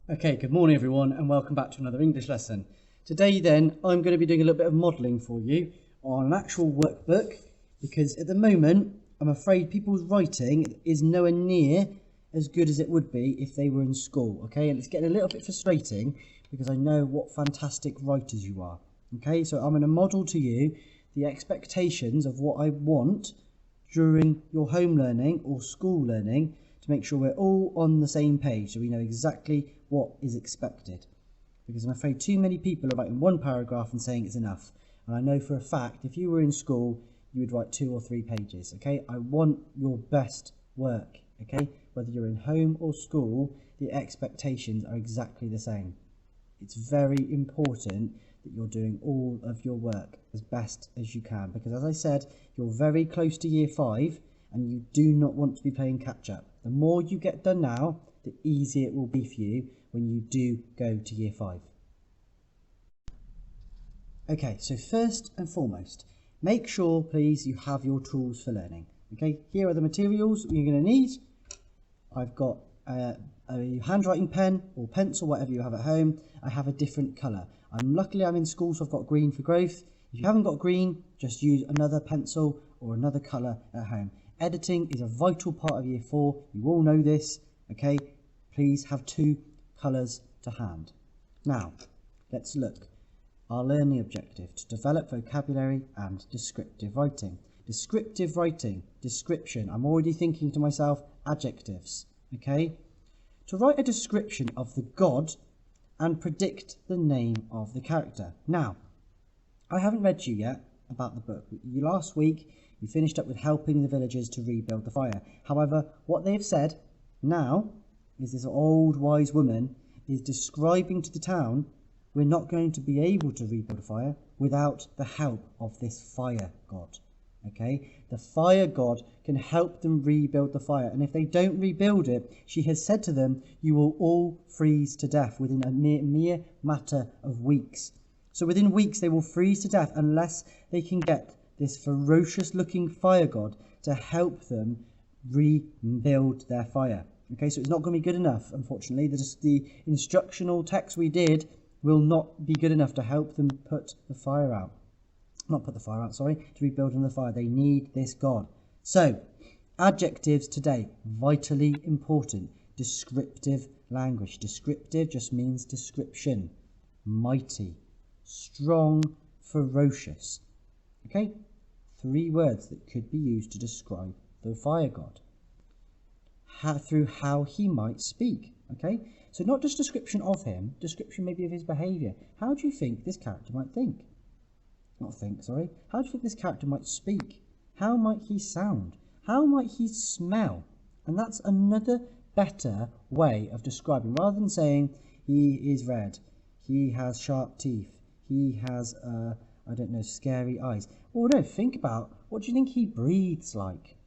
Okay, good morning everyone and welcome back to another English lesson. Today then I'm going to be doing a little bit of modelling for you on an actual workbook because at the moment I'm afraid people's writing is nowhere near as good as it would be if they were in school, okay? And it's getting a little bit frustrating because I know what fantastic writers you are, okay? So I'm going to model to you the expectations of what I want during your home learning or school learning to make sure we're all on the same page so we know exactly what is expected. Because I'm afraid too many people are writing one paragraph and saying it's enough. And I know for a fact if you were in school you would write 2 or 3 pages, okay? I want your best work, okay? Whether you're in home or school, the expectations are exactly the same. It's very important that you're doing all of your work as best as you can because as I said, you're very close to year 5 and you do not want to be playing catch up. The more you get done now, the easier it will be for you when you do go to year 5. Okay, so first and foremost, make sure please you have your tools for learning. Okay, here are the materials you're going to need. I've got a handwriting pen or pencil, whatever you have at home. I have a different colour. Luckily I'm in school, so I've got green for growth. If you haven't got green, just use another pencil or another colour at home. Editing is a vital part of year 4. You all know this, okay? Please have 2 colours to hand. Now, let's look. Our learning objective, to develop vocabulary and descriptive writing. Descriptive writing, description. I'm already thinking to myself, adjectives, okay? To write a description of the god and predict the name of the character. Now, I haven't read to you yet about the book. Last week, you finished up with helping the villagers to rebuild the fire. However, what they have said now is this old wise woman is describing to the town, we're not going to be able to rebuild a fire without the help of this fire god. Okay, the fire god can help them rebuild the fire, and if they don't rebuild it, she has said to them, you will all freeze to death within a mere matter of weeks. So within weeks they will freeze to death unless they can get this ferocious looking fire god to help them rebuild their fire. Okay, so it's not going to be good enough, unfortunately. The instructional text we did will not be good enough to help them put the fire out. To rebuild the fire. They need this god. So, adjectives today, vitally important. Descriptive language. Descriptive just means description. Mighty, strong, ferocious. Okay? 3 words that could be used to describe the fire god. Through how he might speak. Okay? So not just description of him, description maybe of his behaviour. How do you think this character might think? How do you think this character might speak? How might he sound? How might he smell? And that's another better way of describing, rather than saying he is red, he has sharp teeth, he has, scary eyes. Or no, think about, what do you think he breathes like?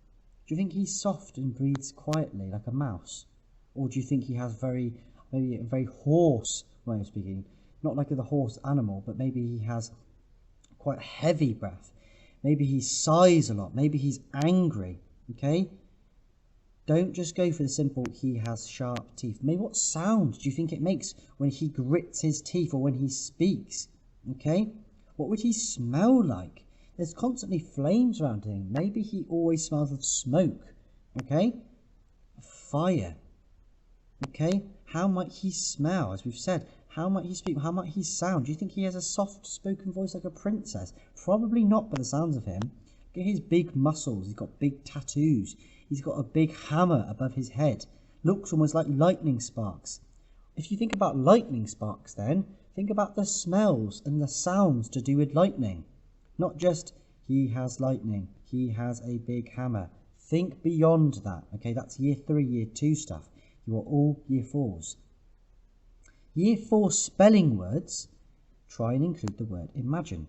Do you think he's soft and breathes quietly like a mouse? Or do you think he has maybe a very hoarse way of speaking? Not like the horse animal, but maybe he has quite heavy breath. Maybe he sighs a lot. Maybe he's angry. Okay? Don't just go for the simple, he has sharp teeth. Maybe what sound do you think it makes when he grits his teeth or when he speaks? Okay? What would he smell like? There's constantly flames around him. Maybe he always smells of smoke. Okay? Fire. Okay? How might he smell? As we've said, how might he speak? How might he sound? Do you think he has a soft-spoken voice like a princess? Probably not by the sounds of him. Look at his big muscles. He's got big tattoos. He's got a big hammer above his head. Looks almost like lightning sparks. If you think about lightning sparks then, think about the smells and the sounds to do with lightning. Not just, he has lightning. He has a big hammer. Think beyond that. Okay, that's year 3, year 2 stuff. You are all year 4s. Year 4 spelling words, try and include the word imagine.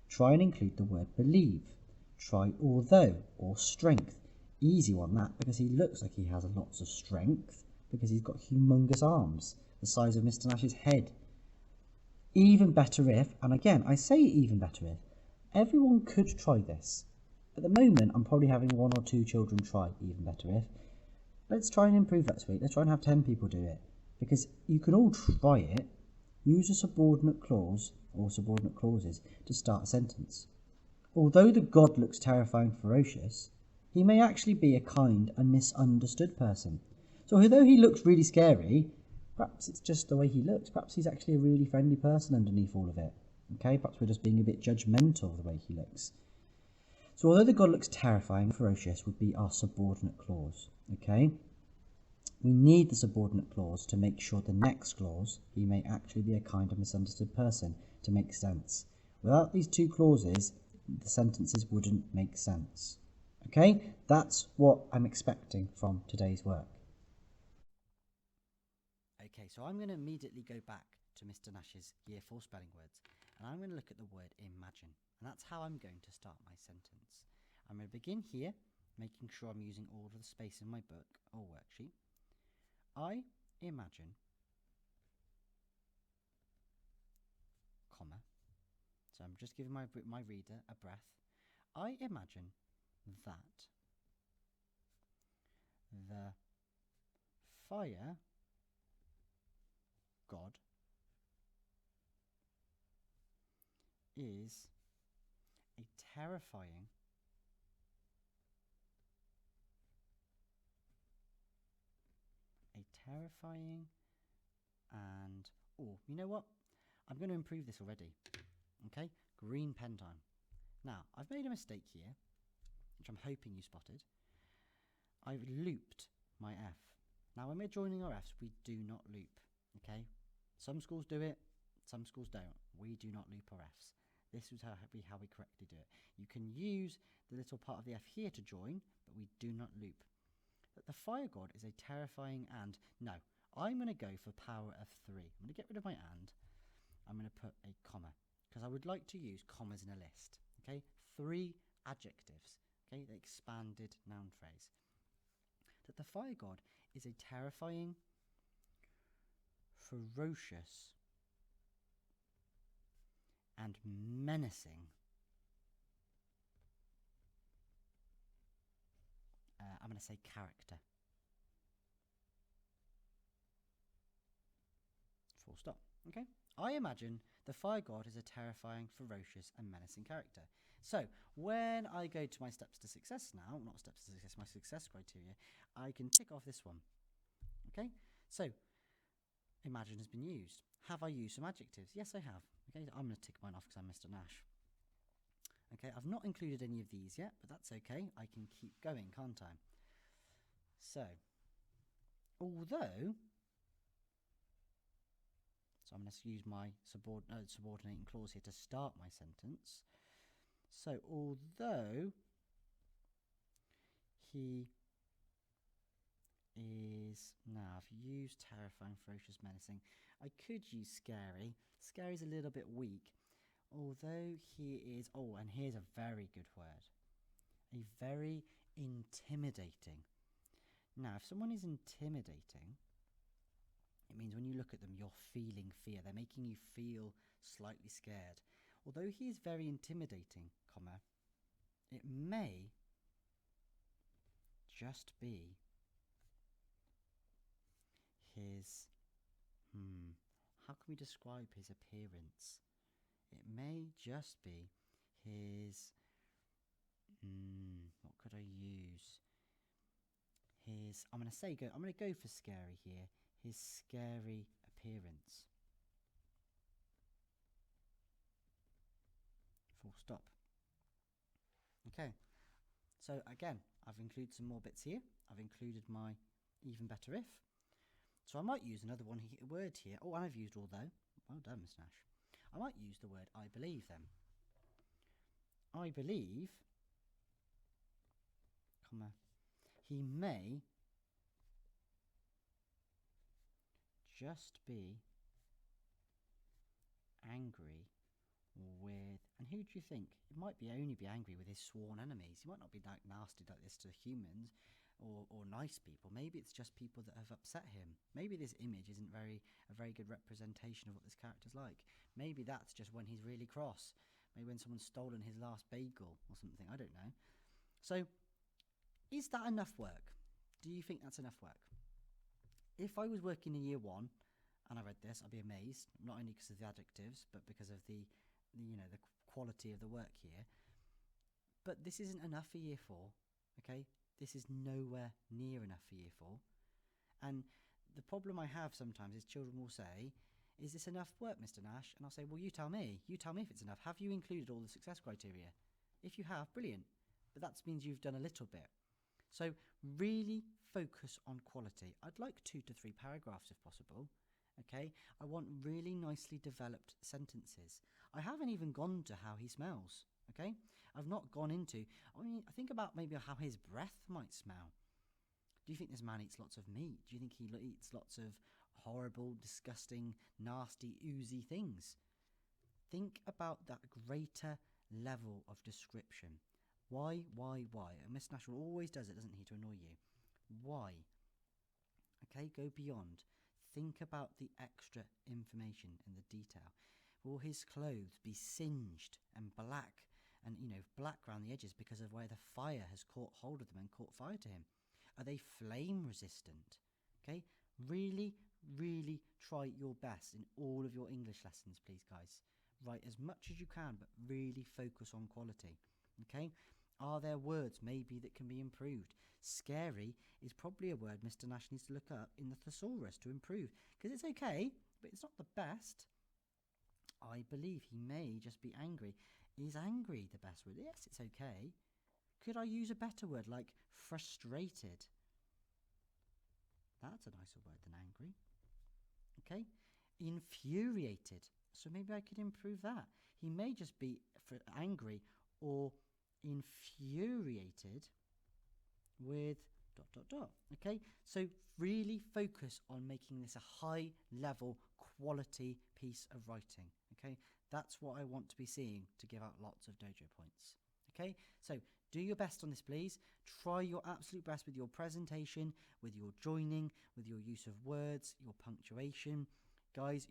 Try and include the word believe. Try although or strength. Easy one that, because he looks like he has lots of strength, because he's got humongous arms, the size of Mr. Nash's head. Even better if, and again, I say even better if, everyone could try this. At the moment, I'm probably having 1 or 2 children try even better if. Let's try and improve that this week. Let's try and have 10 people do it. because you can all try it. Use a subordinate clause or subordinate clauses to start a sentence. Although the god looks terrifying and ferocious, he may actually be a kind and misunderstood person. So although he looks really scary, perhaps it's just the way he looks. Perhaps he's actually a really friendly person underneath all of it. Okay, perhaps we're just being a bit judgmental of the way he looks. So although the god looks terrifying and ferocious would be our subordinate clause. Okay, we need the subordinate clause to make sure the next clause, he may actually be a kind and misunderstood person, to make sense. Without these two clauses, the sentences wouldn't make sense. Okay, that's what I'm expecting from today's work. Okay, so I'm going to immediately go back to Mr. Nash's Year 4 spelling words, and I'm going to look at the word imagine, and that's how I'm going to start my sentence. I'm going to begin here, making sure I'm using all of the space in my book or worksheet. I imagine, comma, so I'm just giving my reader a breath. I imagine that the fire god is a terrifying and, oh, you know what? I'm going to improve this already. Okay, green pen time. Now, I've made a mistake here, which I'm hoping you spotted. I've looped my F. Now, when we're joining our Fs, we do not loop. Okay, some schools do it, some schools don't. We do not loop our Fs. This is how we correctly do it. You can use the little part of the F here to join, but we do not loop. But the fire god is a terrifying and. No, I'm going to go for power of 3. I'm going to get rid of my and. I'm going to put a comma, because I would like to use commas in a list. Okay, 3 adjectives. Okay, the expanded noun phrase. That the fire god is a terrifying, ferocious, and menacing I'm going to say character. Full stop. Okay. I imagine the fire god is a terrifying, ferocious, and menacing character. So when I go to my steps to success now, not steps to success, my success criteria, I can tick off this one. Okay. So imagine has been used. Have I used some adjectives? Yes, I have. Okay. I'm going to tick mine off because I'm Mr. Nash. Okay. I've not included any of these yet, but that's okay. I can keep going, can't I? So, although, so I'm going to use my subordinating clause here to start my sentence. So, although he is, now I've used terrifying, ferocious, menacing. I could use scary. Scary is a little bit weak. Although he is, oh, and here's a very good word. A very intimidating. Now, if someone is intimidating, it means when you look at them, you're feeling fear. They're making you feel slightly scared. Although he is very intimidating, comma, it may just be his, how can we describe his appearance? It may just be his, what could I use? His, I'm going to go for scary here. His scary appearance. Full stop. Okay. So again, I've included some more bits here. I've included my even better if. So I might use another word here. Oh, I've used although. Well done, Miss Nash. I might use the word I believe then. I believe, comma, he may just be angry with, and who do you think? It might only be angry with his sworn enemies. He might not be like nasty like this to humans or nice people. Maybe it's just people that have upset him. Maybe this image isn't a very good representation of what this character's like. Maybe that's just when he's really cross. Maybe when someone's stolen his last bagel or something. I don't know. So, is that enough work? Do you think that's enough work? if I was working in year 1 and I read this, I'd be amazed, not only because of the adjectives, but because of the quality of the work here. But this isn't enough for year 4, okay? This is nowhere near enough for year 4. And the problem I have sometimes is children will say, is this enough work, Mr. Nash? And I'll say, well, you tell me. You tell me if it's enough. Have you included all the success criteria? If you have, brilliant. But that means you've done a little bit. So really focus on quality. I'd like 2 to 3 paragraphs if possible. Okay, I want really nicely developed sentences. I haven't even gone to how he smells. Okay, I've not gone into, I think about maybe how his breath might smell. Do you think this man eats lots of meat? Do you think he eats lots of horrible, disgusting, nasty, oozy things? Think about that greater level of description. Why? And Mr. Nash always does it, doesn't he, to annoy you? Why? Okay, go beyond. Think about the extra information and the detail. Will his clothes be singed and black and, black around the edges because of where the fire has caught hold of them and caught fire to him? Are they flame resistant? Okay, really, really try your best in all of your English lessons, please, guys. Write as much as you can, but really focus on quality. Okay, are there words maybe that can be improved? Scary is probably a word Mr. Nash needs to look up in the thesaurus to improve, because it's okay, but it's not the best. I believe he may just be angry. Is angry the best word? Yes, it's okay. Could I use a better word like frustrated? That's a nicer word than angry. Okay, infuriated. So maybe I could improve that. He may just be angry or infuriated with ... Okay, so really focus on making this a high level quality piece of writing. Okay, that's what I want to be seeing to give out lots of dojo points. Okay, so do your best on this, please. Try your absolute best with your presentation, with your joining, with your use of words, your punctuation. Guys,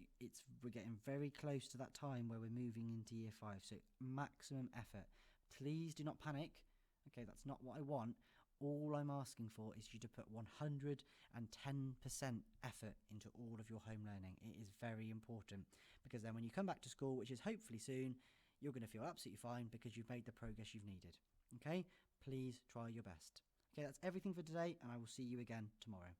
we're getting very close to that time where we're moving into year 5, so maximum effort. Please do not panic. Okay, that's not what I want. All I'm asking for is you to put 110% effort into all of your home learning. It is very important, because then when you come back to school, which is hopefully soon, you're going to feel absolutely fine because you've made the progress you've needed. Okay, please try your best. Okay, that's everything for today, and I will see you again tomorrow.